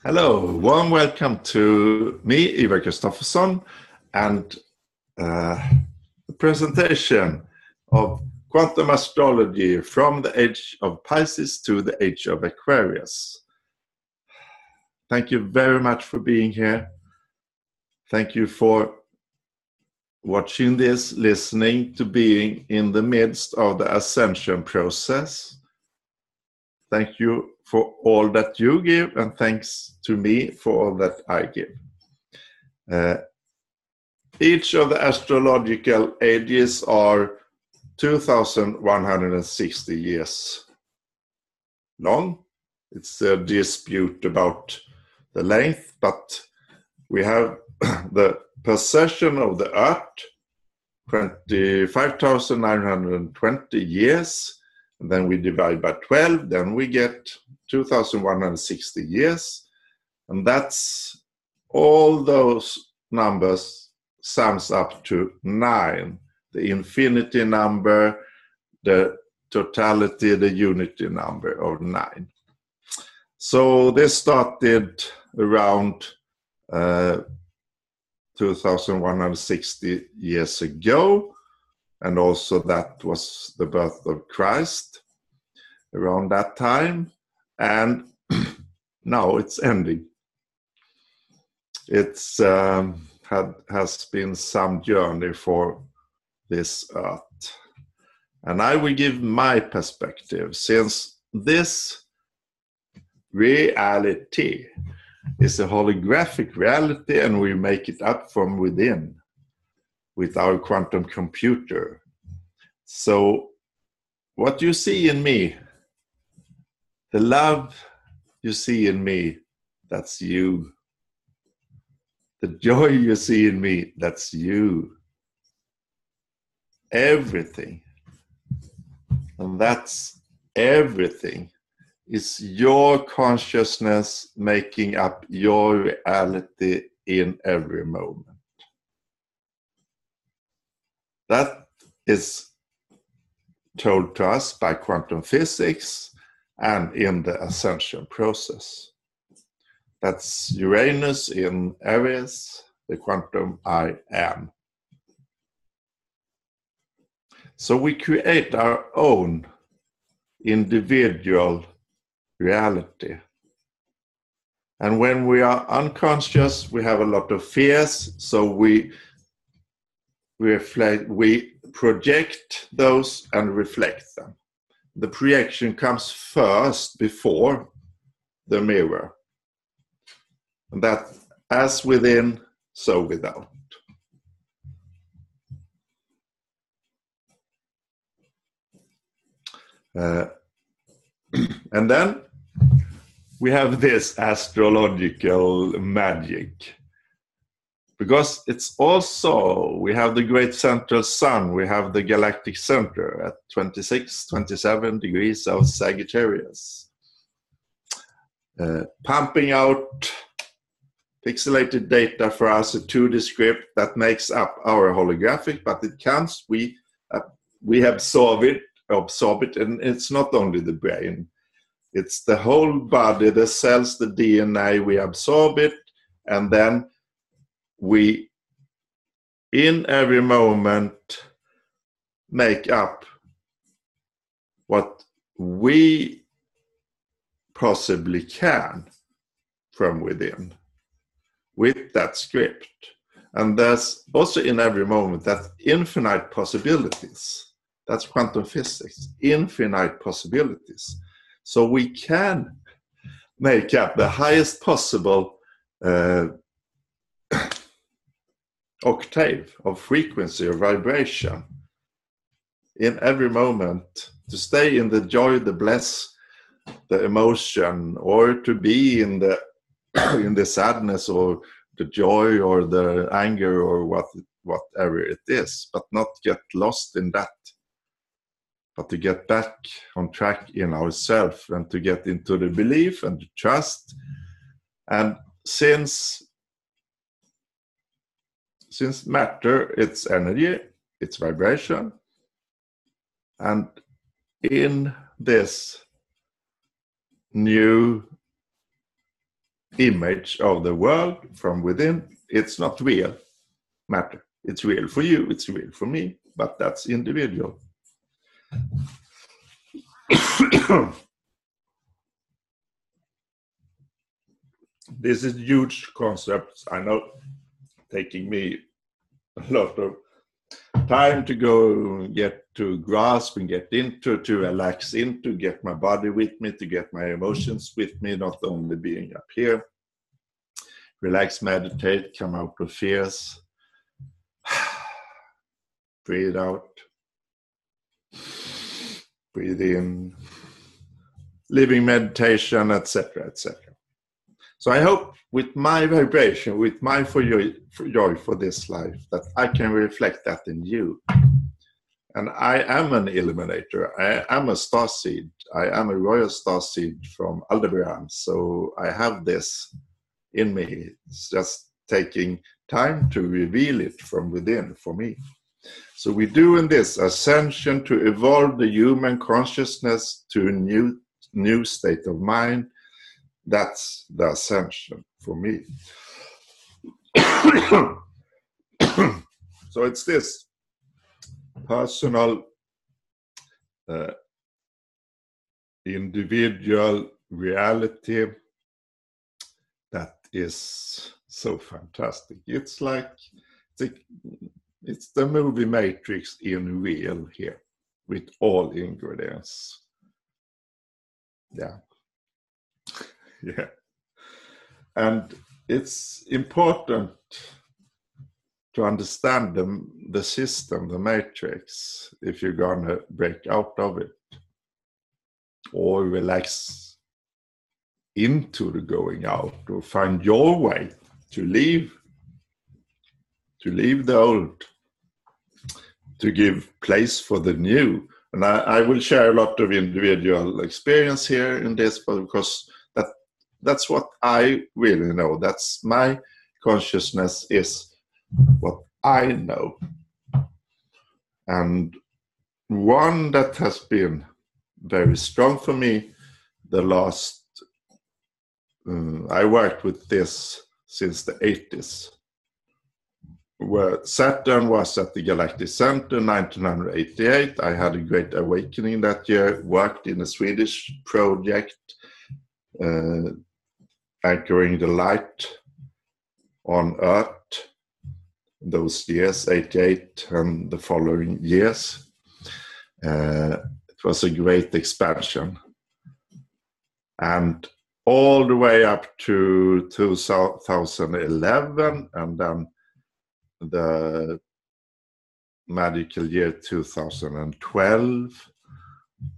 Hello, warm welcome to me, Ivar Kristoffersson, and the presentation of quantum astrology from the age of Pisces to the age of Aquarius. Thank you very much for being here. Thank you for watching this, listening to being in the midst of the Ascension process. Thank you for all that you give, and thanks to me for all that I give. Each of the astrological ages are 2,160 years long. It's a dispute about the length, but we have the precession of the Earth, 25,920 years. And then we divide by 12, then we get 2,160 years. And that's all those numbers sums up to 9. The infinity number, the totality, the unity number of 9. So this started around 2,160 years ago. And also that was the birth of Christ around that time. And now it's ending. It's has been some journey for this earth. And I will give my perspective, since this reality is a holographic reality and we make it up from within with our quantum computer. So what you see in me, the love you see in me, that's you. The joy you see in me, that's you. Everything, and that's everything, is your consciousness making up your reality in every moment. That is told to us by quantum physics and in the Ascension process. That's Uranus in Aries, the quantum I am. So we create our own individual reality. And when we are unconscious, we have a lot of fears, so we project those and reflect them. The projection comes first before the mirror. And that, as within, so without. And then we have this astrological magic. Because it's also, we have the great central sun, we have the galactic center at 26, 27 degrees of Sagittarius. Pumping out pixelated data for us, a 2D script that makes up our holographic, but it comes, we absorb it, and it's not only the brain. It's the whole body, the cells, the DNA, we absorb it, and then we, in every moment, make up what we possibly can from within with that script. And there's also in every moment that infinite possibilities. That's quantum physics, infinite possibilities. So we can make up the highest possible octave of frequency or vibration in every moment, to stay in the joy, the bliss, the emotion, or to be in the in the sadness or the joy or the anger or whatever it is, but not get lost in that, but to get back on track in ourselves and to get into the belief and the trust. And since matter, it's energy, it's vibration, and in this new image of the world from within. It's not real matter. It's real for you, it's real for me, but that's individual. This is huge concepts. I know, taking me a lot of time to go get to grasp and get into, to relax into, get my body with me, to get my emotions with me, not only being up here. Relax, meditate, come out of fears. Breathe out. Breathe in. Living meditation, etc., etc. So I hope with my vibration, with my joy for this life, that I can reflect that in you. And I am an illuminator. I am a starseed. I am a royal starseed from Aldebaran. So I have this in me. It's just taking time to reveal it from within for me. So we're doing this ascension to evolve the human consciousness to a new state of mind. That's the ascension for me. So it's this personal, individual reality that is so fantastic. It's like, it's the movie Matrix in real here, with all ingredients. Yeah. Yeah. And it's important to understand the system, the matrix, if you're gonna break out of it or relax into the going out, or find your way to leave the old, to give place for the new. And I will share a lot of individual experience here in this, because that's what I really know. That's my consciousness, is what I know. And one that has been very strong for me the last, I worked with this since the 80s, where Saturn was at the Galactic Center in 1988. I had a great awakening that year, worked in a Swedish project, anchoring the light on Earth those years, 88 and the following years. It was a great expansion. And all the way up to 2011, and then the magical year 2012,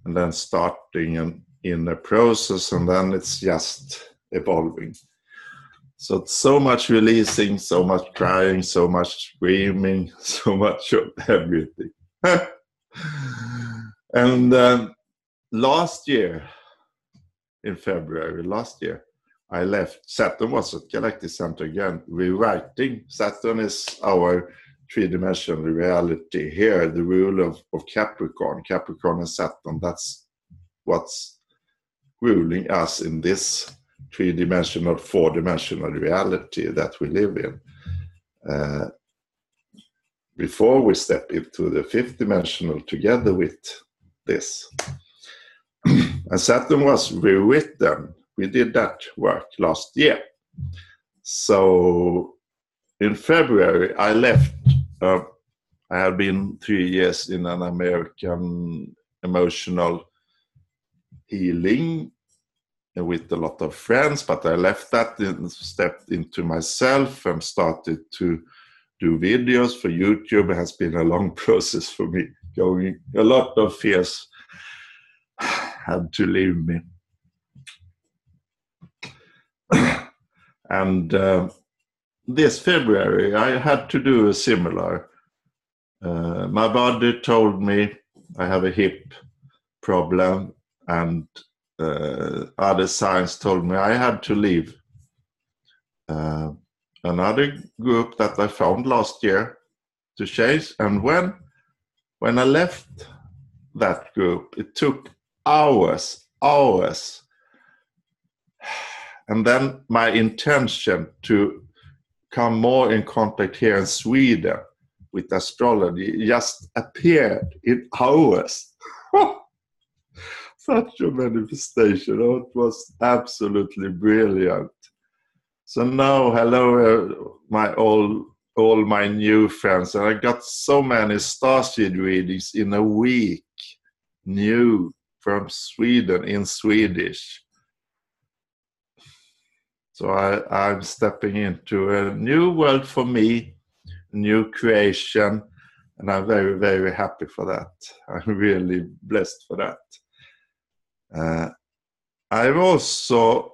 and then starting in a process, and then it's just evolving. So it's so much releasing, so much crying, so much screaming, so much of everything. And last year, in February last year, I left. Saturn was at Galactic Center again, rewriting. Saturn is our three-dimensional reality here, the rule of Capricorn. Capricorn and Saturn, that's what's ruling us in this three-dimensional, four-dimensional reality that we live in. Before we step into the fifth dimensional together with this. And Saturn was rewritten. We did that work last year. So in February, I left. I had been 3 years in an American emotional healing with a lot of friends, but I left that and stepped into myself and started to do videos for YouTube. It has been a long process for me. Going, a lot of fears had to leave me. And this February, I had to do a similar. My body told me I have a hip problem, and other signs told me I had to leave. Another group that I found last year to change. And when I left that group, it took hours And then my intention to come more in contact here in Sweden with astrology just appeared in hours. Such a manifestation. Oh, it was absolutely brilliant. So now, hello, all my new friends. And I got so many starseed readings in a week, new from Sweden in Swedish. So I'm stepping into a new world for me, new creation, and I'm very, very happy for that. I'm really blessed for that. I'm also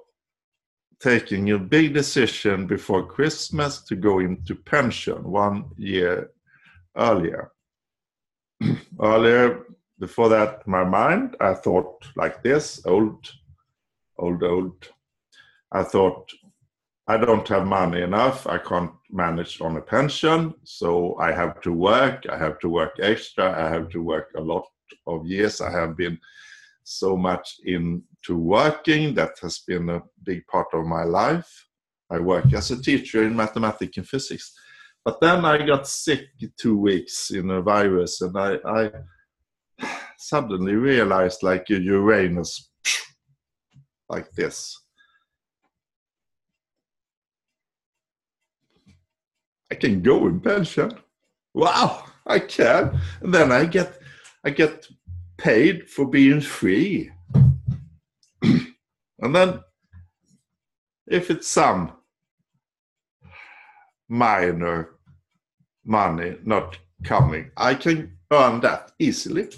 taking a big decision before Christmas to go into pension 1 year earlier. Before that, my mind, I thought like this, old. I thought, I don't have money enough, I can't manage on a pension, so I have to work extra, I have to work a lot of years. I have been so much into working, that has been a big part of my life. I work as a teacher in mathematics and physics. But then I got sick 2 weeks in a virus, and I suddenly realized, like a Uranus, like this. I can go in pension. Wow, I can. And then I get paid for being free. And then if it's some minor money not coming, I can earn that easily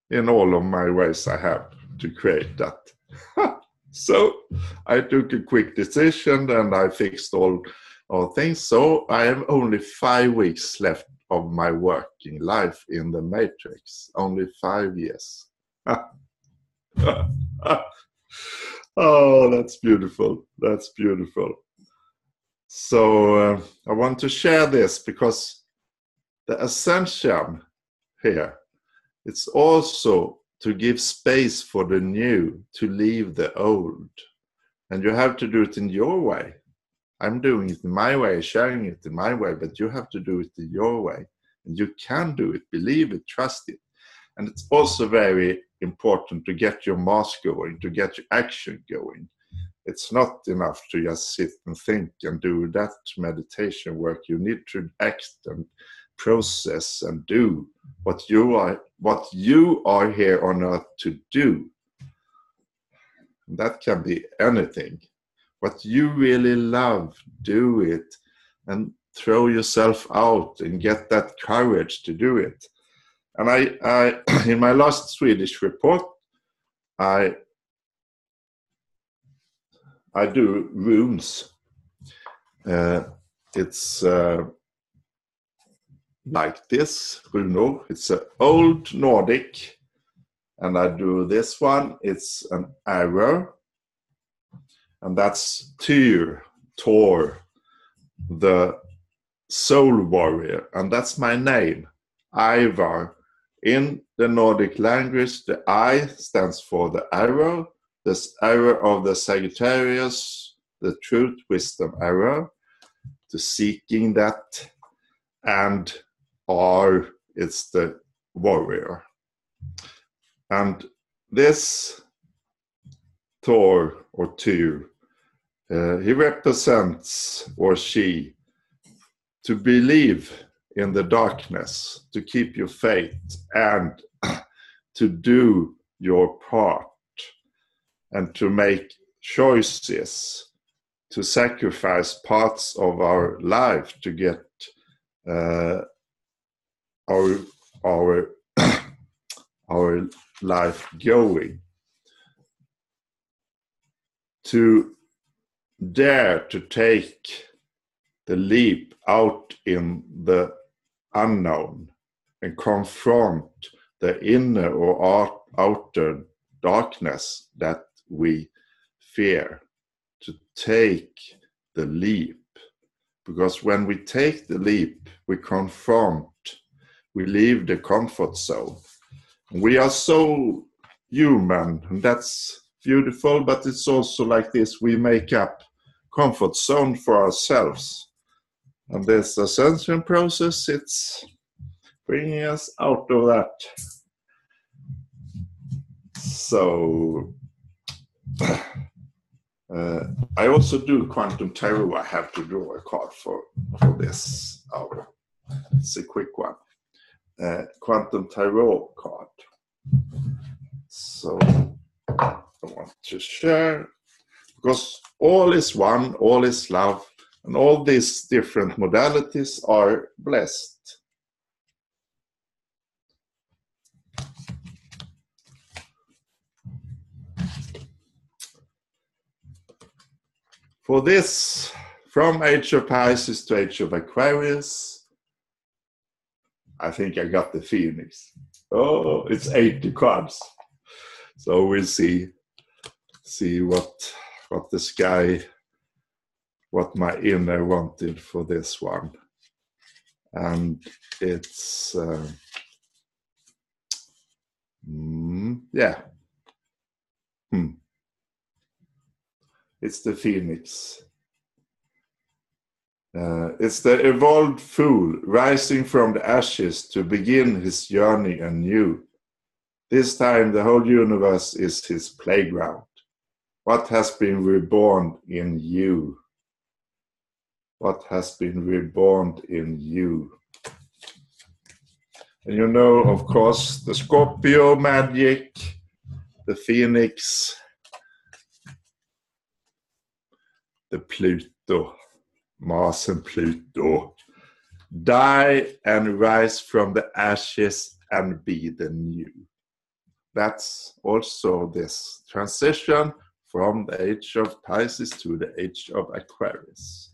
in all of my ways I have to create that. So I took a quick decision and I fixed all things. So I have only 5 weeks left of my working life in the matrix. Only 5 years. Oh, that's beautiful. That's beautiful. So I want to share this because the Ascension here, it's also to give space for the new, to leave the old. And you have to do it in your way. I'm doing it in my way, sharing it in my way, but you have to do it in your way. And you can do it, believe it, trust it. And it's also very important to get your mass going, to get your action going. It's not enough to just sit and think and do that meditation work. You need to act and process and do what you are here on earth to do. That can be anything. What you really love, do it and throw yourself out and get that courage to do it. And I in my last Swedish report, I do runes. It's like this, Runo. It's an old Nordic. And I do this one. It's an arrow. And that's Tor, the soul warrior. And that's my name, Ivar. In the Nordic language, the I stands for the arrow. This arrow of the Sagittarius, the truth, wisdom arrow, to seeking that. And R, it's the warrior. And this Tor or Tyr, he represents, or she, to believe in the darkness, to keep your faith, and to do your part, and to make choices, to sacrifice parts of our life to get our life going, to dare to take the leap out in the unknown and confront the inner or outer darkness that we fear, to take the leap. Because when we take the leap, we confront, we leave the comfort zone. We are so human, and that's beautiful, but it's also like this, we make up comfort zone for ourselves. And this ascension process, it's bringing us out of that. So I also do quantum tarot. I have to draw a card for this hour. It's a quick one. Quantum tarot card. So I want to share, because all is one, all is love, and all these different modalities are blessed. For this, from Age of Pisces to Age of Aquarius, I think I got the Phoenix. Oh, it's 80 cards. So we'll see what the sky, what my inner wanted for this one. And it's, yeah. It's the Phoenix. It's the evolved fool rising from the ashes to begin his journey anew. This time the whole universe is his playground. What has been reborn in you? What has been reborn in you? And you know, of course, the Scorpio magic, the Phoenix, the Pluto, Mars and Pluto. Die and rise from the ashes and be the new. That's also this transition from the age of Pisces to the age of Aquarius.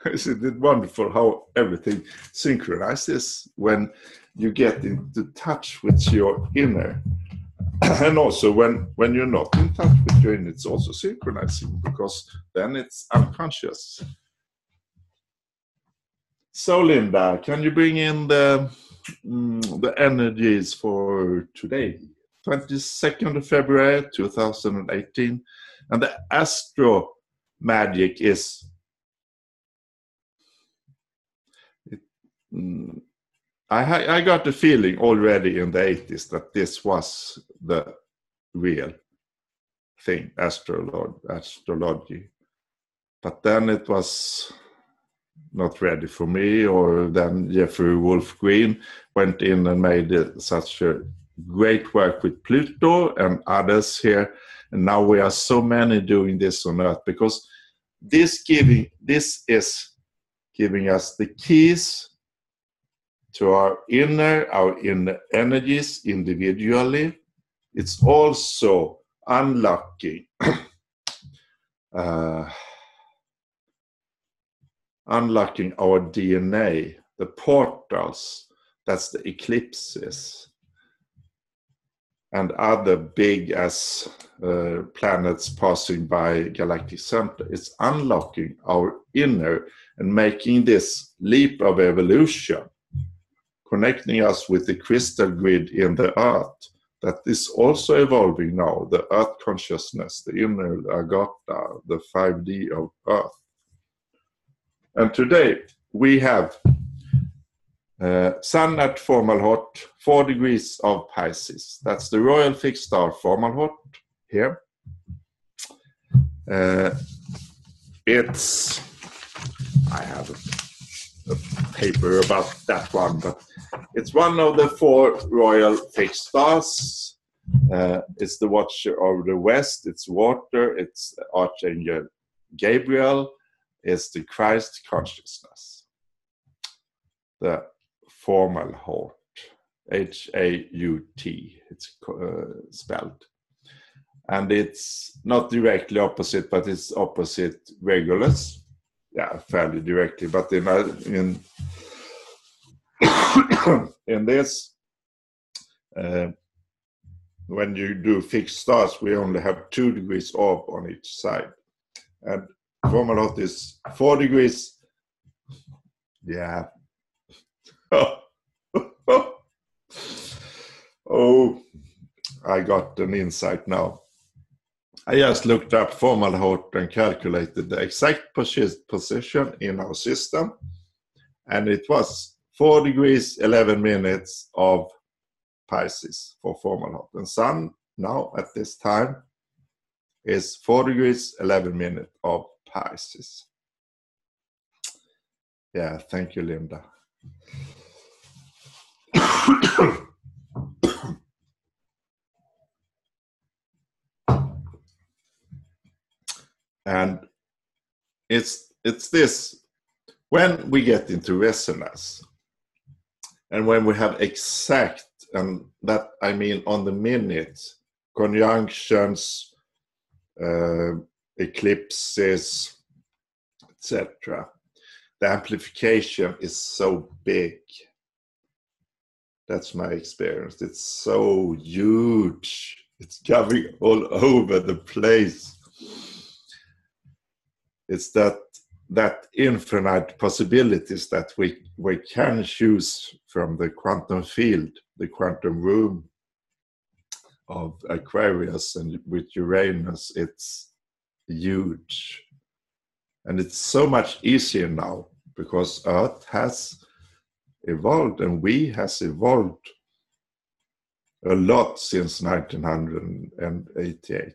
Isn't it wonderful how everything synchronizes when you get into touch with your inner? And also when you're not in touch with your inner, it's also synchronizing, because then it's unconscious. So Linda, can you bring in the energies for today, 22nd of February 2018, and the astro magic is I got the feeling already in the 80s that this was the real thing, astrology. But then it was not ready for me, or then Jeffrey Wolf Green went in and made such a great work with Pluto and others here. And now we are so many doing this on Earth, because this is giving us the keys to our inner energies individually. It's also unlocking unlocking our DNA, the portals, that's the eclipses, and other big as planets passing by galactic center. It's unlocking our inner and making this leap of evolution, connecting us with the crystal grid in the earth that is also evolving now, the earth consciousness, the inner agata, the 5D of earth. And today we have Sun at Fomalhaut, 4 degrees of Pisces. That's the royal fixed star Fomalhaut here. I have a paper about that one, but it's one of the 4 royal fixed stars. It's the watcher of the west, it's water, it's Archangel Gabriel, it's the Christ consciousness. The Fomalhaut, H-A-U-T, it's spelled. And it's not directly opposite, but it's opposite Regulus. Yeah, fairly directly, but in this, when you do fixed stars, we only have 2 degrees off on each side. And Fomalhaut is 4 degrees. Yeah. Oh, I got an insight now. I just looked up Fomalhaut and calculated the exact position in our system, and it was 4 degrees 11 minutes of Pisces for Fomalhaut. And Sun now at this time is 4 degrees 11 minutes of Pisces. Yeah, thank you, Linda. And it's this, when we get into resonance, and when we have exact, and that I mean on the minute, conjunctions, eclipses, etc., the amplification is so big. That's my experience. It's so huge. It's coming all over the place. It's that infinite possibilities that we can choose from the quantum field, the quantum room of Aquarius, and with Uranus, it's huge. And it's so much easier now because Earth has evolved, and we has evolved a lot since 1988.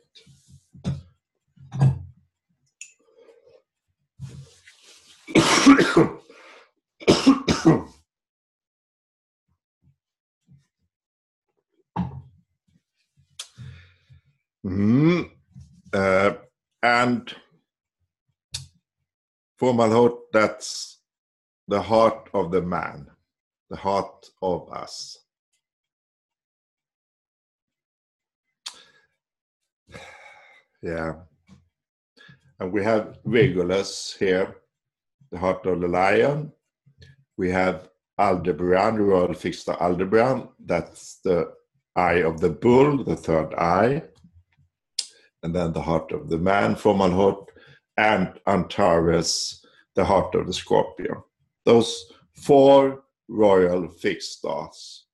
And Fomalhaut, that's the heart of the man, the heart of us. Yeah. And we have Regulus here, the heart of the lion. We have Aldebaran, the royal fixed Aldebaran, that's the eye of the bull, the third eye. And then the heart of the man, Fomalhaut, and Antares, the heart of the Scorpio. Those 4 royal fixed stars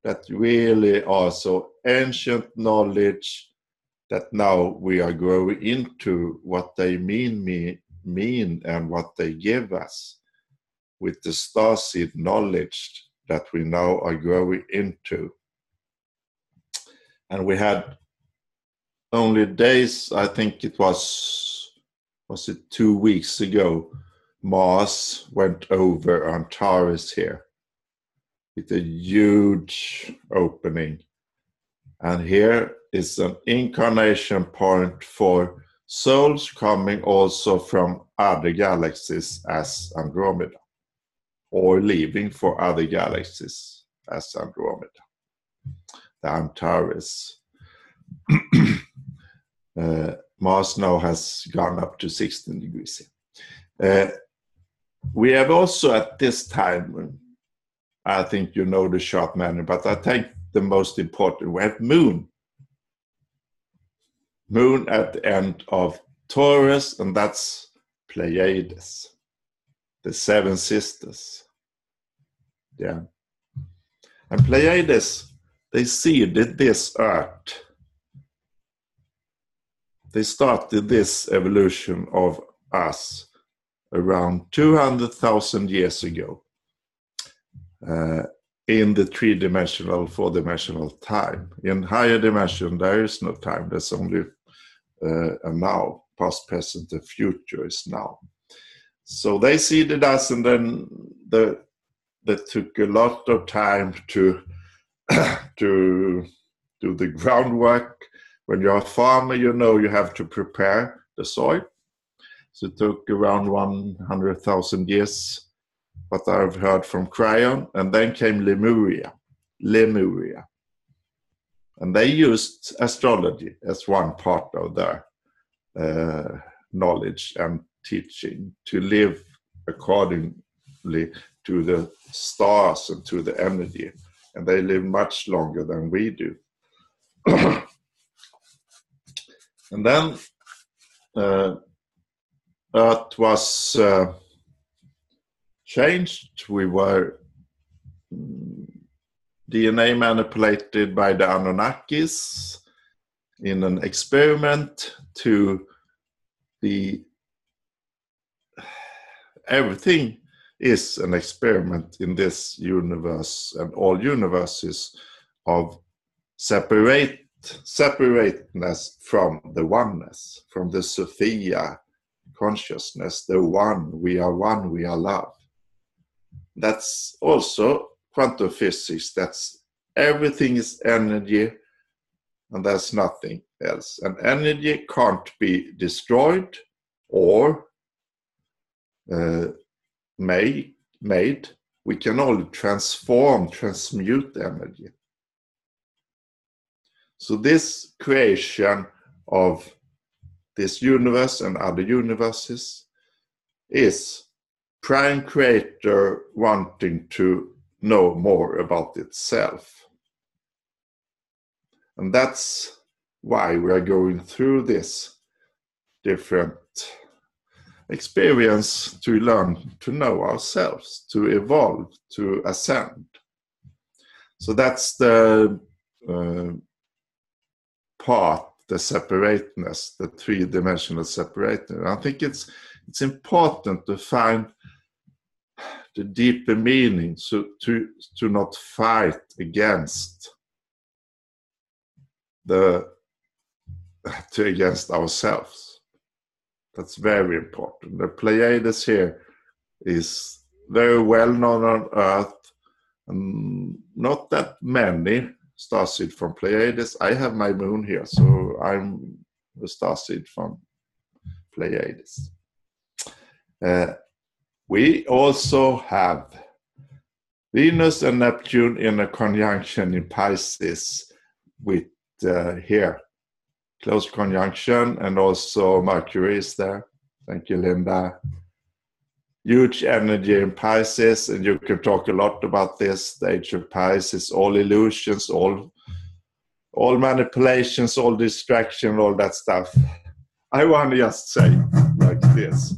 that really are so ancient knowledge that now we are growing into what they mean and what they give us with the starseed knowledge that we now are growing into. And we had only days, I think it was it 2 weeks ago, Mars went over Antares here with a huge opening. And here is an incarnation point for souls coming also from other galaxies as Andromeda, or leaving for other galaxies as Andromeda, the Antares. Mars now has gone up to 16 degrees. We have also at this time, I think you know the short manner, but I think the most important, we have Moon. Moon at the end of Taurus, and that's Pleiades, the 7 sisters. Yeah. And Pleiades, they seeded this Earth. They started this evolution of us around 200,000 years ago in the 3-dimensional, 4-dimensional time. In higher dimension, there is no time. There's only a now. Past, present, and future is now. So they seeded us, and then they took a lot of time to do the groundwork. When you're a farmer, you know you have to prepare the soil. So it took around 100,000 years, what I've heard from Cryon. And then came Lemuria. And they used astrology as one part of their knowledge and teaching to live accordingly to the stars and to the energy. And they live much longer than we do. And then Earth was changed. We were DNA manipulated by the Anunnakis in an experiment to everything is an experiment in this universe and all universes of separateness from the oneness, from the Sophia consciousness, the one, we are love. That's also quantum physics. That's everything is energy and there's nothing else. And energy can't be destroyed or made. We can only transmute energy. So this creation of this universe and other universes is Prime Creator wanting to know more about itself. And that's why we are going through this different experience to learn to know ourselves, to evolve, to ascend. So that's the part, the separateness, the three-dimensional separateness. I think it's important to find the deeper meaning, so to not fight against against ourselves. That's very important. The Pleiades here is very well known on Earth, and not that many starseed from Pleiades. I have my moon here, so I'm a starseed from Pleiades. We also have Venus and Neptune in a conjunction in Pisces with here, close conjunction, and also Mercury is there. Thank you, Linda. Huge energy in Pisces, and you can talk a lot about this. The age of Pisces, all illusions, all manipulations, all distraction, all that stuff. I want to just say like this.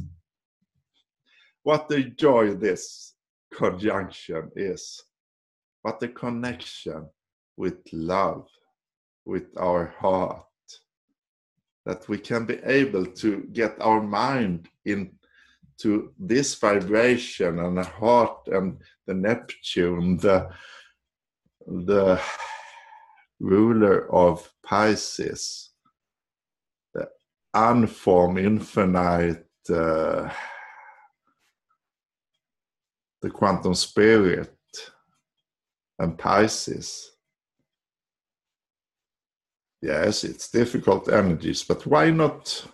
What a joy this conjunction is. What a connection with love, with our heart. That we can be able to get our mind into this vibration, and the heart and the Neptune, the ruler of Pisces, the unformed, infinite, the quantum spirit, and Pisces. Yes, it's difficult energies, but why not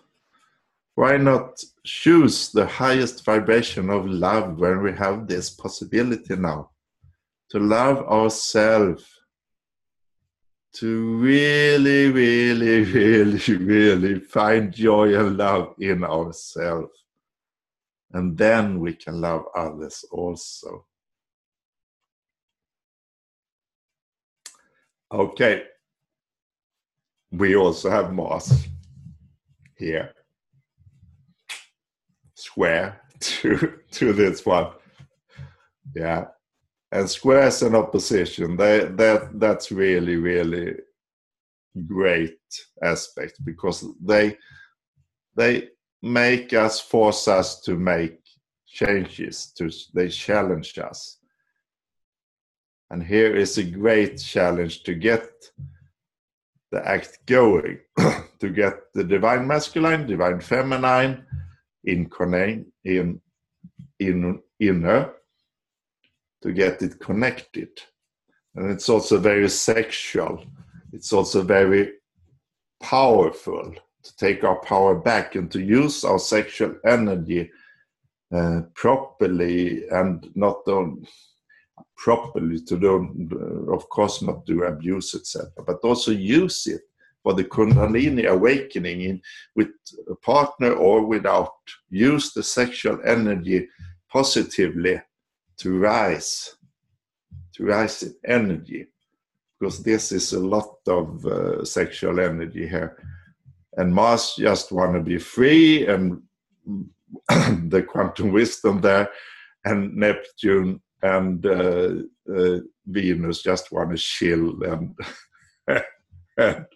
choose the highest vibration of love when we have this possibility now to love ourselves, to really, really, really, really find joy and love in ourselves, and then we can love others also. Okay. We also have Mars here, square to this one. Yeah, and squares and opposition, that's really, really great aspect, because they make us, force us to make changes, they challenge us. And here is a great challenge to get the act going, to get the divine masculine, divine feminine in inner, to get it connected. And it's also very sexual. It's also very powerful to take our power back and to use our sexual energy properly, and not only properly to do, of course, not do abuse, etc., but also use it for the Kundalini awakening with a partner or without. Use the sexual energy positively to rise in energy, because this is a lot of sexual energy here. And Mars just want to be free, and the quantum wisdom there, and Neptune and Venus just want to chill and, and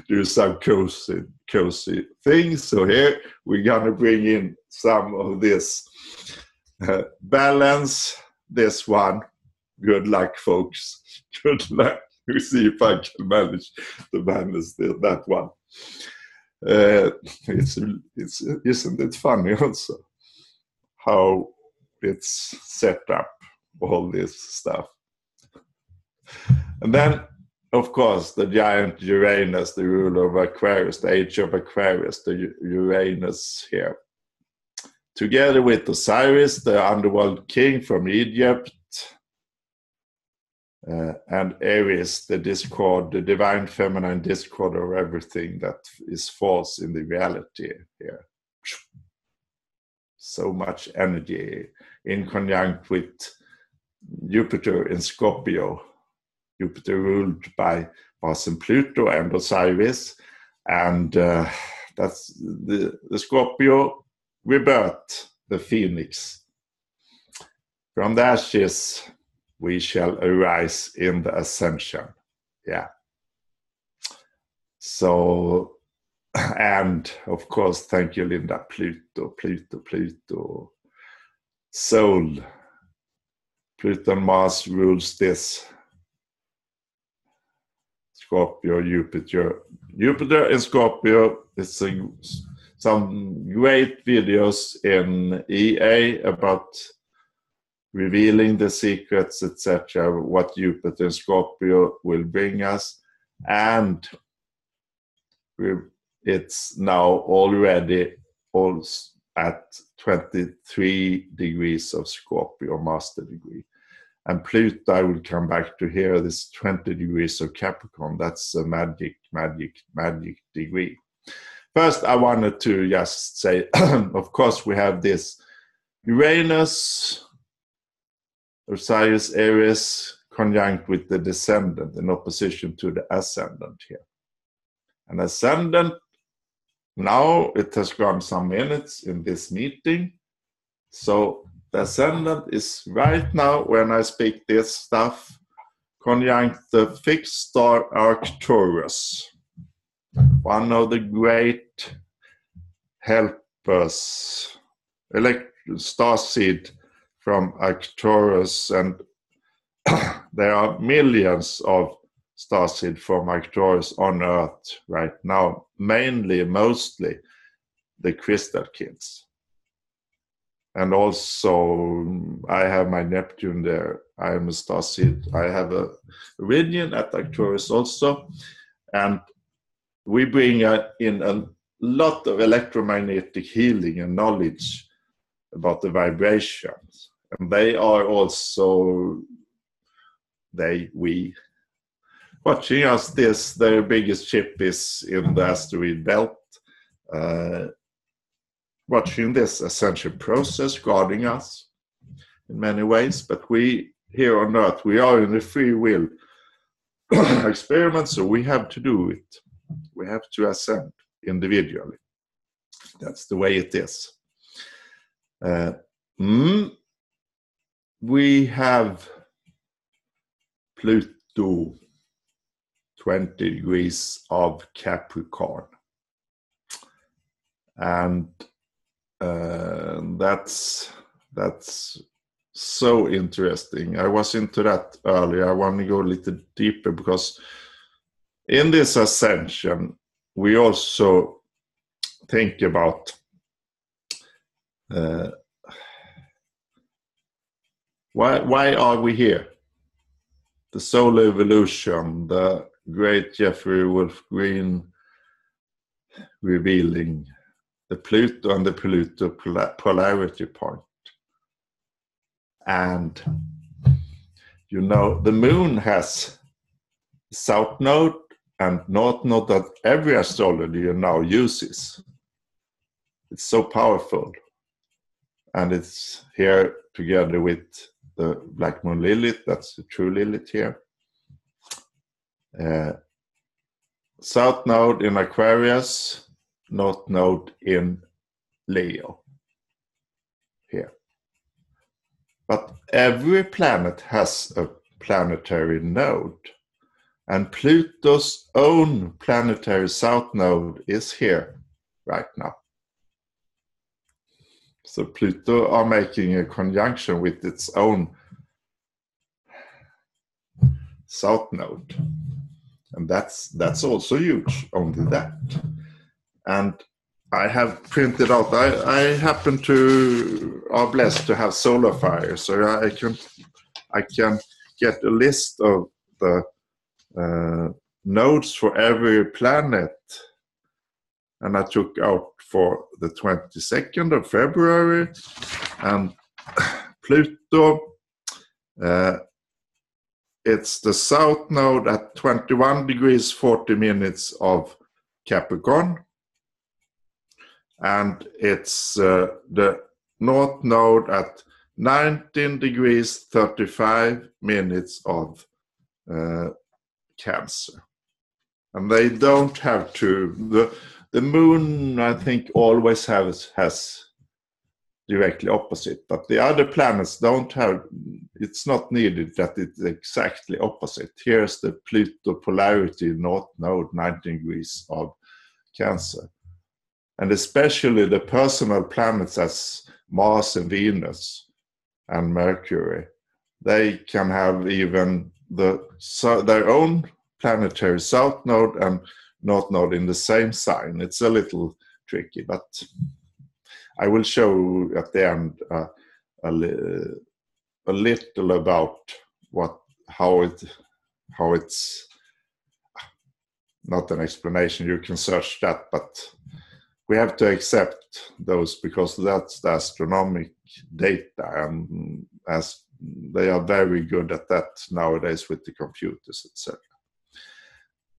do some cozy things. So here we're gonna bring in some of this balance. This one, good luck, folks. Good luck. We see if I can manage to manage that one. Isn't it funny also how it's set up, all this stuff. And then, of course, the giant Uranus, the ruler of Aquarius, the age of Aquarius, the Uranus here. Together with Osiris, the underworld king from Egypt, and Aries, the discord, the divine feminine discord of everything that is false in the reality here. So much energy in conjunct with Jupiter in Scorpio. Jupiter ruled by Mars and Pluto and Osiris, and that's the Scorpio rebirth, the phoenix. From the ashes we shall arise in the Ascension. Yeah. So, and of course, thank you, Linda, Pluto. Soul. Pluto and Mars rules this. Scorpio, Jupiter in Scorpio. It's some great videos in EA about revealing the secrets, etc., what Jupiter and Scorpio will bring us. And it's now already at 23 degrees of Scorpio, master degree. And Pluto, I will come back to here, this 20 degrees of Capricorn. That's a magic degree. First, I wanted to just say, of course, we have this Uranus, Osiris, Aries, conjunct with the descendant in opposition to the ascendant here. And ascendant, now it has gone some minutes in this meeting. So the ascendant is right now, when I speak this stuff, conjunct the fixed star Arcturus, one of the great helpers, star seed from Arcturus, and there are millions of starseed from Arcturus on Earth right now, mostly the crystal kids. And also, I have my Neptune there. I am a starseed. I have a region at Arcturus also, and we bring in a lot of electromagnetic healing and knowledge about the vibrations. And they are also, we watching us. Their biggest ship is in the asteroid belt, watching this ascension process, guarding us in many ways. But we here on Earth, we are in a free will experiment, so we have to do it. We have to ascend individually. That's the way it is. We have Pluto, 20 degrees of Capricorn. And that's so interesting. I was into that earlier. I want to go a little deeper, because in this ascension, we also think about why are we here? The soul evolution, the great Jeffrey Wolf Green revealing the Pluto and the Pluto polarity point. And, you know, the moon has south node and north node that every astrologer now uses. It's so powerful. And it's here together with the Black Moon Lilith, that's the true Lilith here. South node in Aquarius, north node in Leo. Here. But every planet has a planetary node. And Pluto's own planetary south node is here right now. So Pluto are making a conjunction with its own south node. And that's also huge, only that. And I have printed out, I happen to are blessed to have solar fire, so I can get a list of the nodes for every planet. And I took out for the 22nd of February, and Pluto, it's the south node at 21 degrees 40 minutes of Capricorn, and it's the north node at 19 degrees 35 minutes of Cancer. And they don't have to, the moon, I think, always has directly opposite, but the other planets don't have, it's not needed that it's exactly opposite. Here's the Pluto polarity north node, 19 degrees of Cancer. And especially the personal planets as Mars and Venus and Mercury, they can have even their own planetary south node and north node in the same sign. It's a little tricky, but I will show at the end a little about how it's not an explanation. You can search that, but we have to accept those because that's the astronomical data, and as they are very good at that nowadays with the computers, etc.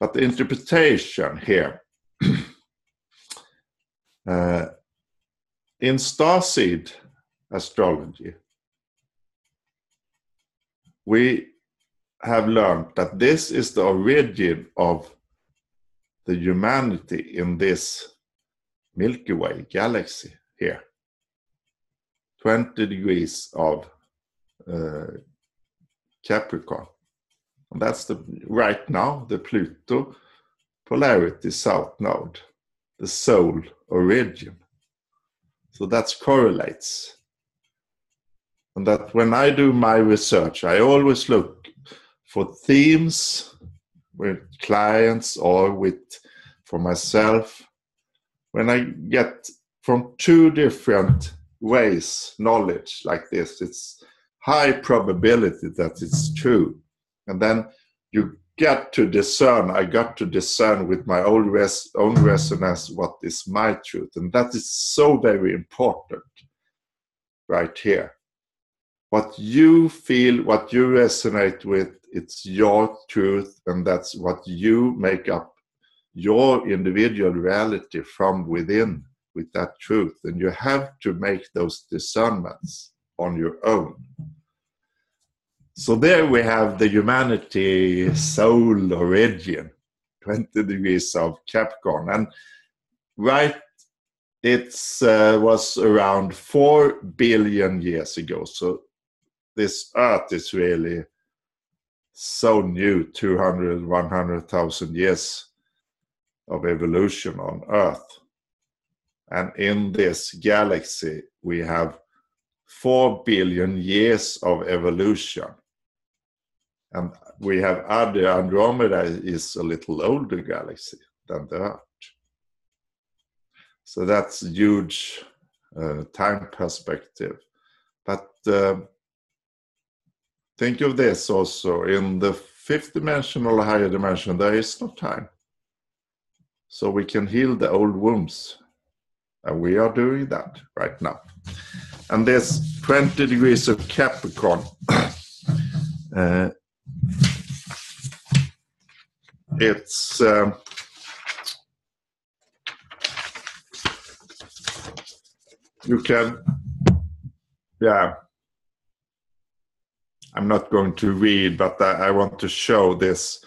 But the interpretation here, in starseed astrology, we have learned that this is the origin of the humanity in this Milky Way galaxy here. 20 degrees of Capricorn. And that's right now the Pluto polarity south node, the soul origin. So that correlates. And that when I do my research, I always look for themes with clients or for myself. When I get from two different ways knowledge like this, it's high probability that it's true. And then you get to discern, I got to discern with my own resonance what is my truth. And that is so very important right here. What you feel, what you resonate with, it's your truth, and that's what you make up your individual reality from within with that truth. And you have to make those discernments on your own. So there we have the humanity soul origin, 20 degrees of Capricorn. And right, it was around 4 billion years ago. So this Earth is really so new, 200, 100,000 years of evolution on Earth. And in this galaxy, we have 4 billion years of evolution. And we have Andromeda is a little older galaxy than the Earth. So that's a huge time perspective. But think of this also, in the fifth dimension or higher dimension, there is no time. So we can heal the old wounds. And we are doing that right now. And this 20 degrees of Capricorn, it's you can, yeah, I'm not going to read, but I want to show this.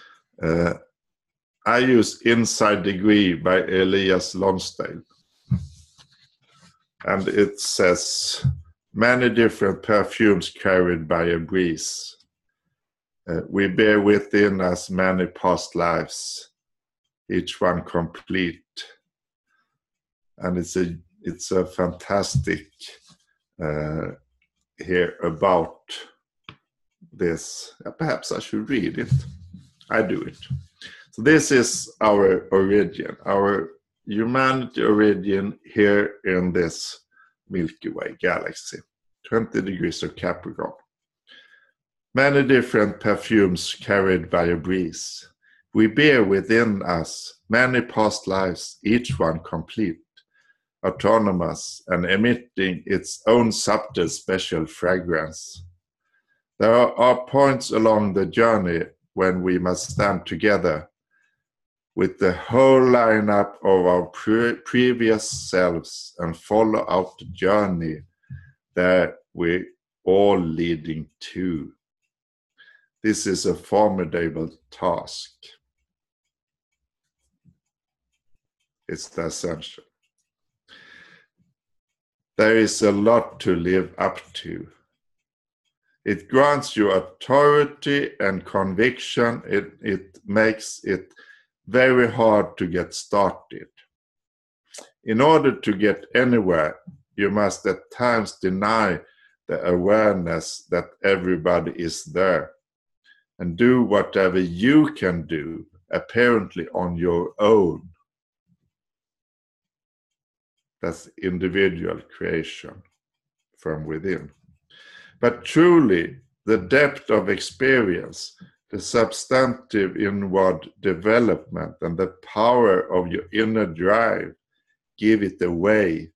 I use Inside Degree by Elias Lonsdale. And it says, many different perfumes carried by a breeze. We bear within us many past lives, each one complete. And it's a fantastic here about this. Perhaps I should read it. I do it. So this is our origin, our humanity origin here in this Milky Way galaxy, 20 degrees of Capricorn. Many different perfumes carried by a breeze. We bear within us many past lives, each one complete, autonomous, and emitting its own subtle special fragrance. There are points along the journey when we must stand together with the whole lineup of our previous selves and follow out the journey that we're all leading to. This is a formidable task. It's the Ascension. There is a lot to live up to. It grants you authority and conviction. It makes it very hard to get started. In order to get anywhere, you must at times deny the awareness that everybody is there and do whatever you can do, apparently on your own. That's individual creation from within. But truly, the depth of experience, the substantive inward development, and the power of your inner drive give it away.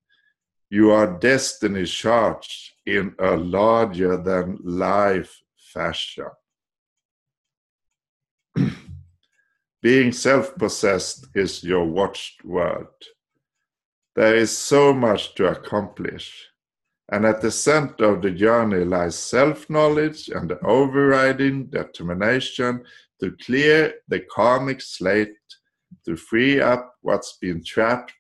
You are destiny charged in a larger than life fashion. Being self-possessed is your watchword. There is so much to accomplish, and at the center of the journey lies self-knowledge and the overriding determination to clear the karmic slate, to free up what's been trapped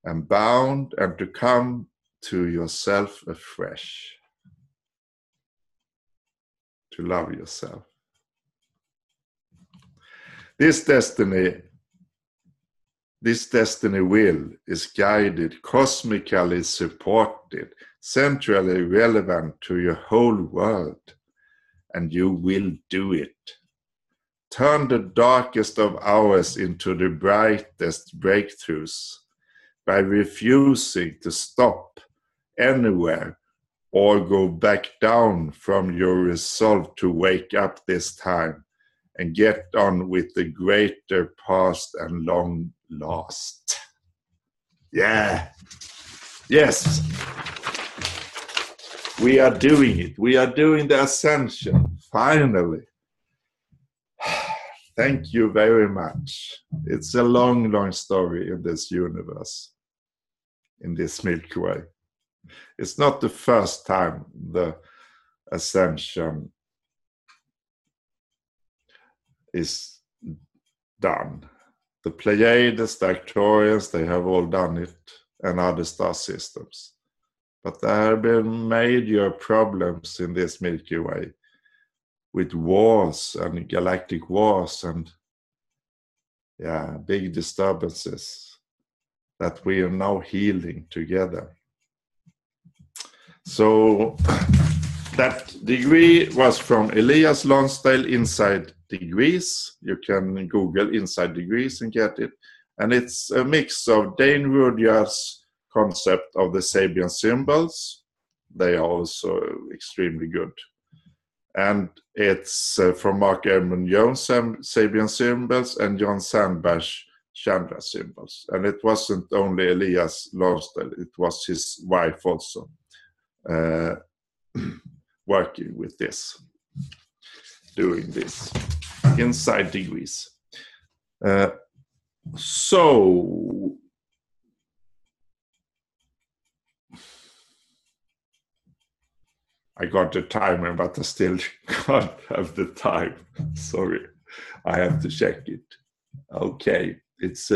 and bound, and to come to yourself afresh. To love yourself. This destiny will is guided, cosmically supported, centrally relevant to your whole world, and you will do it. Turn the darkest of hours into the brightest breakthroughs by refusing to stop anywhere or go back down from your resolve to wake up this time and get on with the greater past and long lost. Yeah. Yes. We are doing it. We are doing the Ascension. Finally. Thank you very much. It's a long, long story in this universe, in this Milky Way. It's not the first time the Ascension is done. The Pleiades, the Aquarius, they have all done it, and other star systems. But there have been major problems in this Milky Way with wars and galactic wars and big disturbances that we are now healing together. So that degree was from Elias Lonsdale, Inside Degrees. You can Google Inside Degrees and get it. And it's a mix of Dane Rudyard's concept of the Sabian symbols. They are also extremely good. And it's from Mark Edmund Jones' Sabian symbols and John Sandberg's Chandra symbols. And it wasn't only Elias Lonsdale, it was his wife also working with this, doing this. Inside Degrees. So I got the timer, but I still can't have the time. Sorry, I have to check it. Okay, it's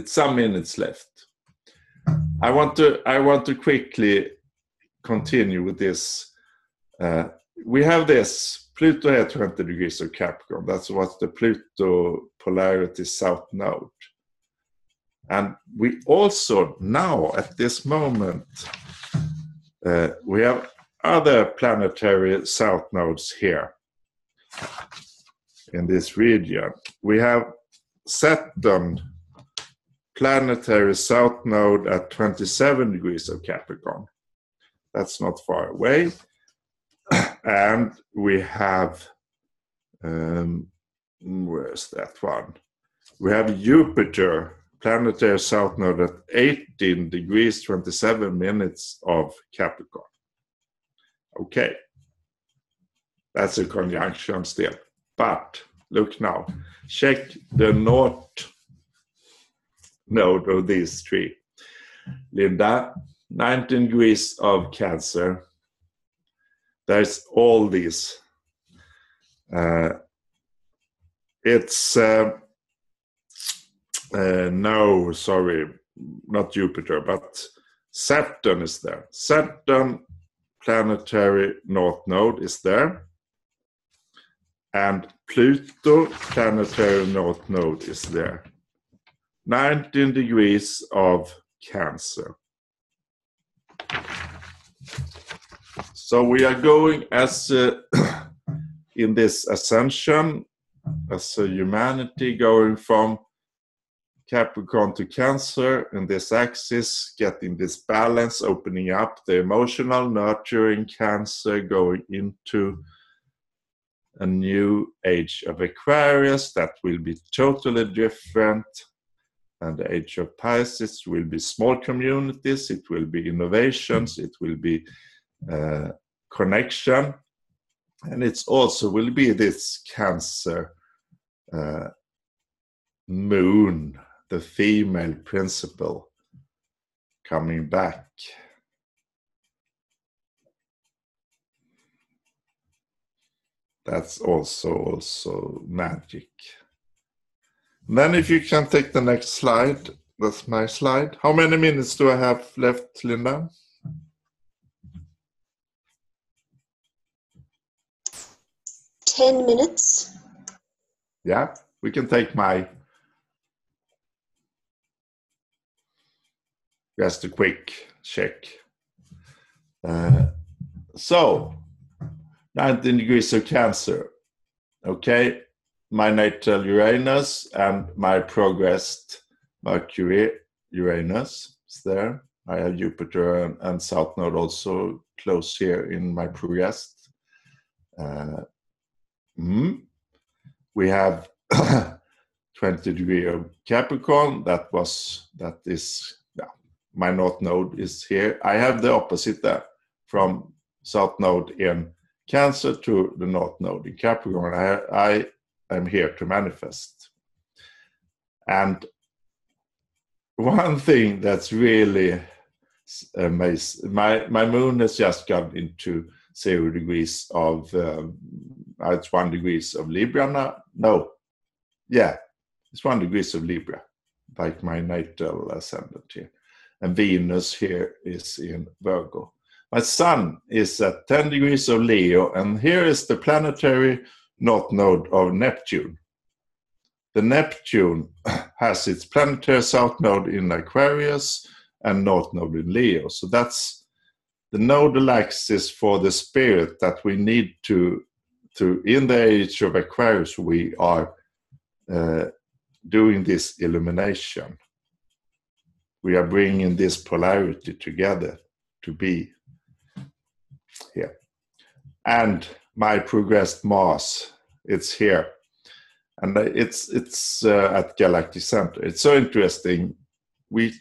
some minutes left. I want to quickly continue with this. We have this Pluto here 20 degrees of Capricorn. That's what the Pluto polarity south node. And we also now at this moment we have other planetary south nodes here in this region. We have Saturn planetary south node at 27 degrees of Capricorn. That's not far away. And we have, where's that one? We have Jupiter planetary south node at 18 degrees 27 minutes of Capricorn. Okay, that's a conjunction still. But look now, check the north node of these three. Linda, 19 degrees of Cancer. There's all these. It's no, sorry, not Jupiter, but Saturn is there. Saturn planetary north node is there. And Pluto planetary north node is there. 19 degrees of Cancer. So we are going as in this ascension, as a humanity going from Capricorn to Cancer in this axis, getting this balance, opening up the emotional, nurturing Cancer, going into a new age of Aquarius that will be totally different. And the age of Pisces will be small communities, it will be innovations, it will be connection, and it also will be this Cancer moon, the female principle, coming back. That's also magic. And then if you can take the next slide, that's my slide. How many minutes do I have left, Linda? 10 minutes. Yeah, we can take my, just a quick check. So, 19 degrees of Cancer. Okay, my natal Uranus and my progressed Mercury Uranus is there. I have Jupiter and South Node also close here in my progressed. We have 20 degree of Capricorn. That is my North Node is here. I have the opposite there, from South Node in Cancer to the North Node in Capricorn. I am here to manifest. And one thing that's really amazing, my moon has just gone into 0 degrees of, it's 1 degrees of Libra now. No, yeah, it's 1 degrees of Libra, like my natal ascendant here. And Venus here is in Virgo. My sun is at 10 degrees of Leo, and here is the planetary North Node of Neptune. The Neptune has its planetary South Node in Aquarius and North Node in Leo. So that's the nodal axis for the spirit that we need to in the age of Aquarius, we are doing this illumination. We are bringing this polarity together to be here. And my progressed Mars, it's here. And it's at galactic center. It's so interesting.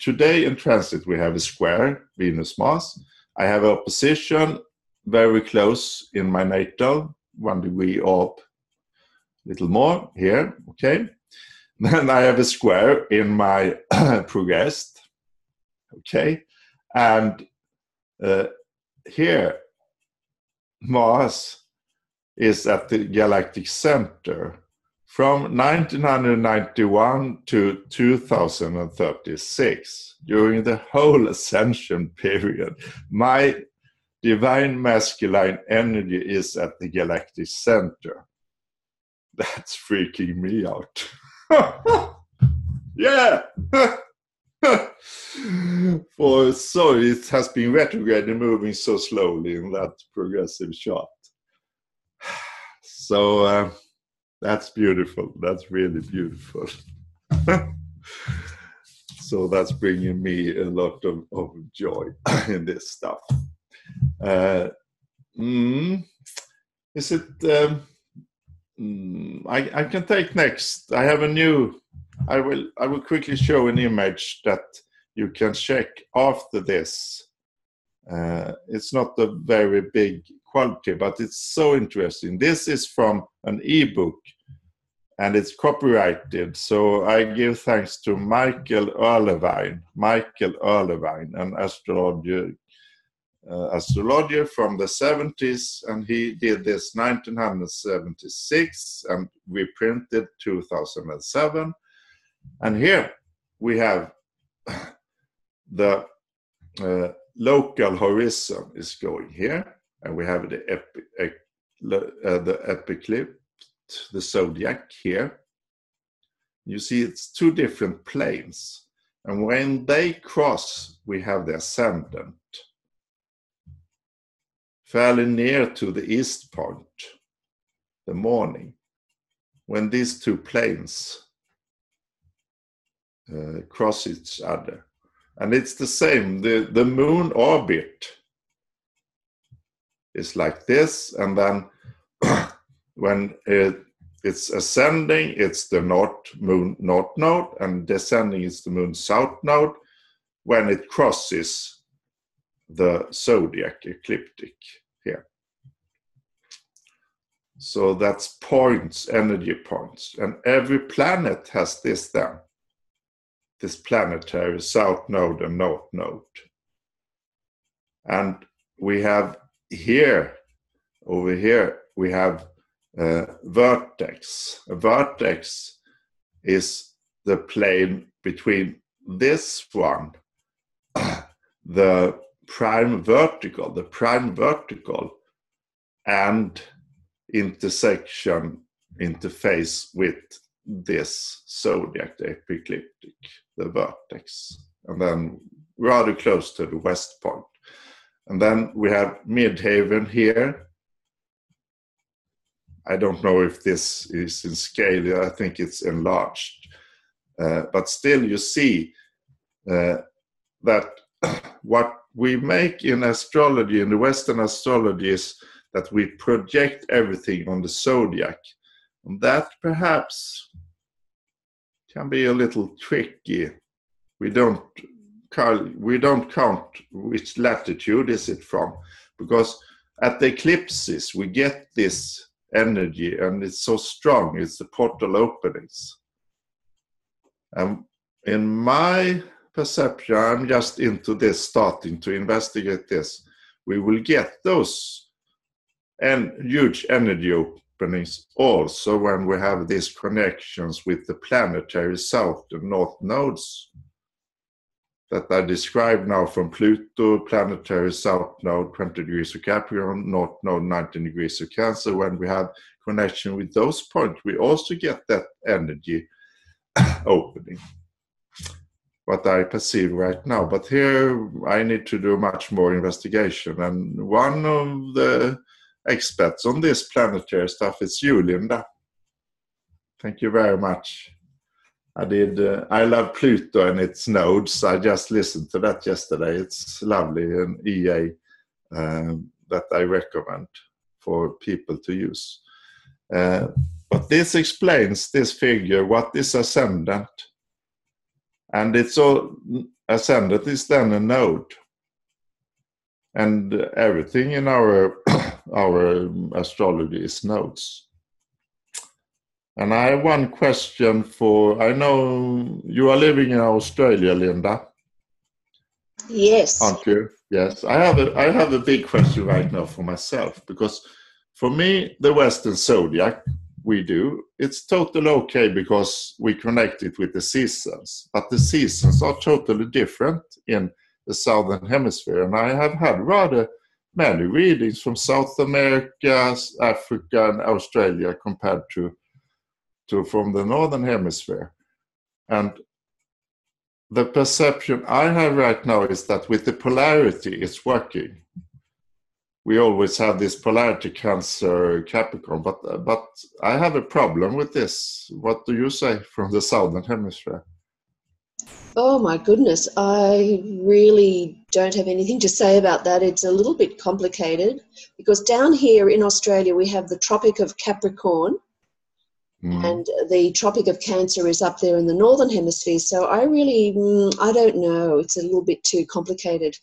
Today in transit we have a square, Venus-Mars. I have a opposition very close in my natal, 1 degree up, little more here, okay. Then I have a square in my progressed, okay. And here, Mars is at the galactic center from 1991 to 2036. During the whole Ascension period, my divine masculine energy is at the galactic center. That's freaking me out. Yeah. For so it has been retrograde and moving so slowly in that progressive chart. So that's beautiful. That's really beautiful. So that's bringing me a lot of joy in this stuff. Is it? I can take next. I have a new. I will quickly show an image that you can check after this. It's not a very big quality, but it's so interesting. This is from an ebook, and it's copyrighted. So I give thanks to Michael Erlewine, an astrologer from the 70s, and he did this 1976 and reprinted 2007. And here we have the local horizon is going here, and we have the epiclipse, the zodiac here. You see it's two different planes, and when they cross, we have the ascendant, fairly near to the east point, the morning, when these two planes cross each other. And it's the same, the moon orbit is like this, and then when it's ascending, it's the moon north node, and descending is the moon south node when it crosses the zodiac ecliptic here. So that's points, energy points, and every planet has this then. This planetary south node and north node. And we have here, over here, we have vertex. A vertex is the plane between this one, the prime vertical, and interface with this zodiac, the epicliptic, the vertex, and then rather close to the west point. And then we have midheaven here. I don't know if this is in scale, I think it's enlarged. But still you see that what we make in astrology, in the Western astrology, is that we project everything on the zodiac. And that perhaps can be a little tricky. We don't count which latitude is it from, because at the eclipses we get this energy and it's so strong, it's the portal openings. And in my perception, I'm just into this, starting to investigate this, we will get those huge energy openings also when we have these connections with the planetary south and north nodes that I describe now, from Pluto, planetary south node 20 degrees of Capricorn, north node 19 degrees of Cancer. When we have connection with those points, we also get that energy opening, what I perceive right now. But here I need to do much more investigation, and one of the experts on this planetary stuff is you, Linda. Thank you very much. I love Pluto and its nodes. I just listened to that yesterday. It's lovely, an EA that I recommend for people to use. But this explains this figure, what is ascendant. And it's all, ascendant is then a node. And everything in our astrology is nodes. And I have one question I know you are living in Australia, Linda. Yes. Aren't you? Yes. I have a big question right now for myself, because for me, the Western zodiac, it's totally okay because we connect it with the seasons. But the seasons are totally different in the Southern Hemisphere. And I have had rather many readings from South America, Africa, and Australia compared to from the Northern Hemisphere. And the perception I have right now is that with the polarity, it's working. We always have this polarity Cancer Capricorn, but I have a problem with this. What do you say from the Southern Hemisphere? Oh my goodness, I really don't have anything to say about that. It's a little bit complicated because down here in Australia we have the Tropic of Capricorn, and the Tropic of Cancer is up there in the Northern Hemisphere. So I really, I don't know. It's a little bit too complicated.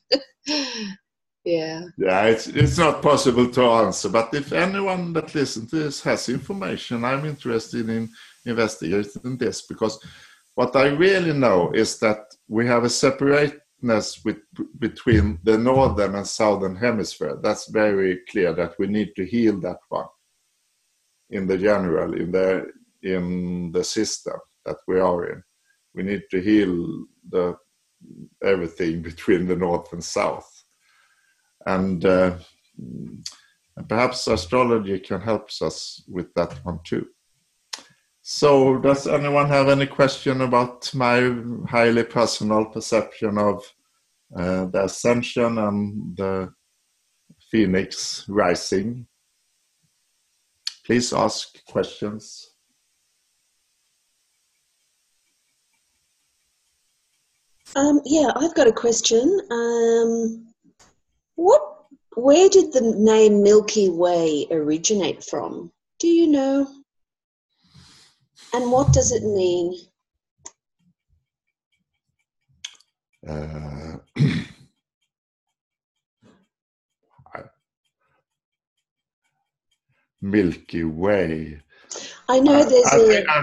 Yeah. Yeah, it's not possible to answer, but if anyone that listens to this has information, I'm interested in investigating this, because what I really know is that we have a separateness between the Northern and Southern Hemisphere. That's very clear that we need to heal that one in the general, in the system that we are in. We need to heal everything between the North and South. And perhaps astrology can help us with that one too. So does anyone have any question about my highly personal perception of the Ascension and the Phoenix rising? Please ask questions. Yeah, I've got a question. Where did the name Milky Way originate from? Do you know? And what does it mean? Milky Way. I know there's I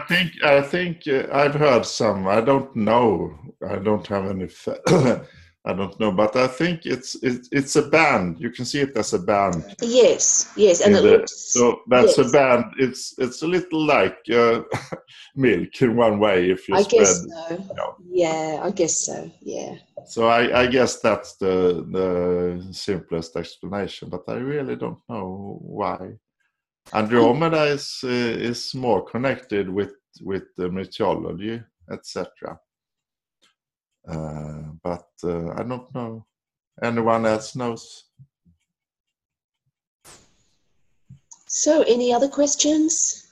think I've heard some. I don't know. I don't have any. I don't know, but I think it's a band. You can see it as a band. Yes, and it looks. So that's a band. It's a little like milk in one way, if you spread. I guess so. You know. Yeah, I guess so. Yeah. So I guess that's the simplest explanation, but I really don't know why. Andromeda is more connected with the mythology, etc. But I don't know. Anyone else knows? So, any other questions?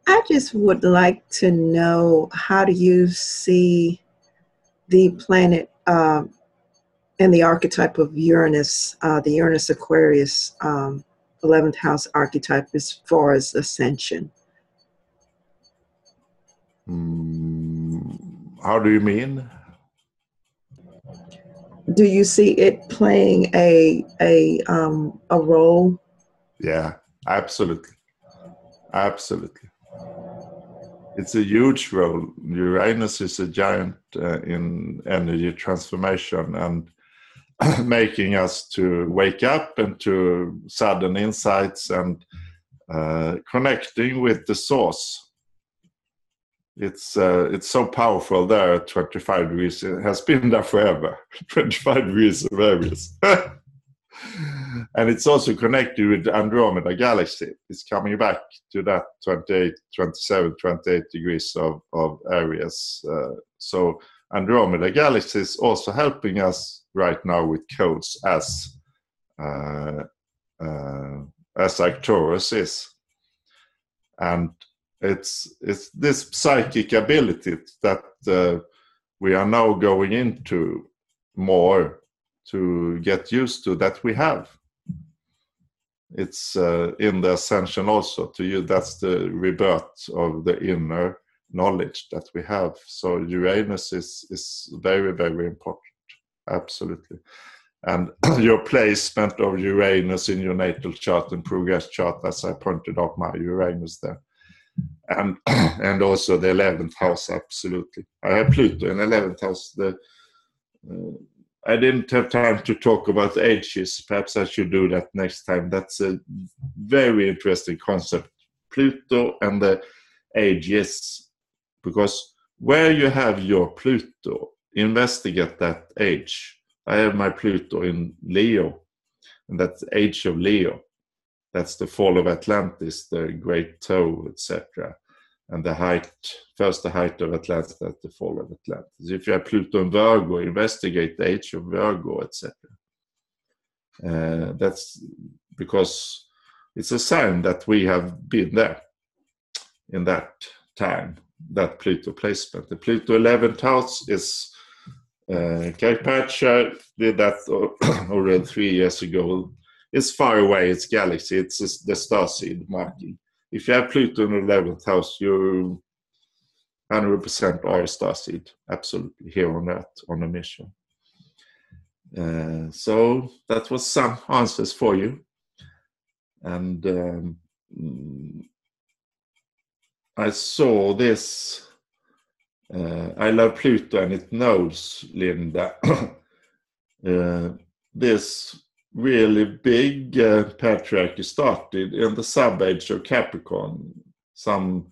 I just would like to know, how do you see the planet and the archetype of Uranus, the Uranus Aquarius 11th house archetype as far as ascension? How do you mean? Do you see it playing a role? Yeah, absolutely. Absolutely. It's a huge role. Uranus is a giant in energy transformation and making us to wake up and to sudden insights and connecting with the source. It's so powerful there at 25 degrees. It has been there forever. 25 degrees of Aries. And it's also connected with the Andromeda galaxy. It's coming back to that 28 degrees of Aries. So Andromeda galaxy is also helping us right now with codes as Arcturus is. And it's this psychic ability that we are now going into more to get used to, that we have. It's in the Ascension also to you. That's the rebirth of the inner knowledge that we have. So Uranus is very, very important. Absolutely. And your placement of Uranus in your natal chart and progress chart, as I pointed out, my Uranus there. And also the 11th house, absolutely. I have Pluto in 11th house. I didn't have time to talk about ages. Perhaps I should do that next time. That's a very interesting concept. Pluto and the ages, because where you have your Pluto, investigate that age. I have my Pluto in Leo, and that's the age of Leo. That's the fall of Atlantis, the Great Toe, etc. And the height of Atlantis, that's the fall of Atlantis. If you have Pluto in Virgo, investigate the age of Virgo, etc. That's because it's a sign that we have been there in that time, that Pluto placement. The Pluto 11th house is, Carpacha did that already 3 years ago. It's far away, it's galaxy, it's the starseed marking. If you have Pluto in the 11th house, you 100% are a starseed, absolutely, here on Earth, on a mission. So that was some answers for you. And I saw this, I love Pluto and it knows, Linda, this really big patriarchy started in the sub-age of Capricorn, some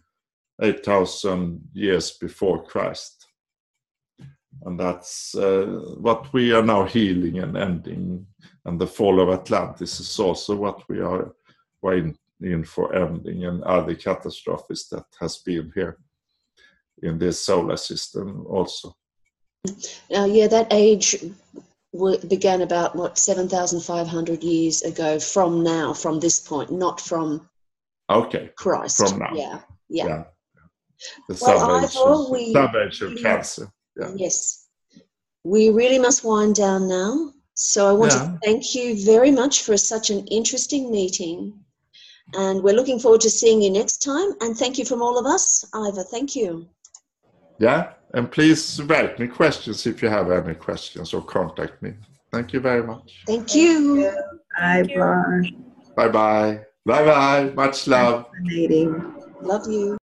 8,000 years before Christ. And that's what we are now healing and ending. And the fall of Atlantis is also what we are in for ending, and other catastrophes that has been here in this solar system also. Yeah, that age began about 7,500 years ago from now, from this point, not from Christ. From now. Yeah. The Well, sub-age of Cancer. Yeah. Yes. We really must wind down now. So I want to thank you very much for such an interesting meeting. And we're looking forward to seeing you next time. And thank you from all of us. Ivar, thank you. Yeah, and please write me questions if you have any questions, or contact me. Thank you very much. Thank you. Bye-bye. Bye-bye. Bye-bye. Much love. Fascinating. Love you.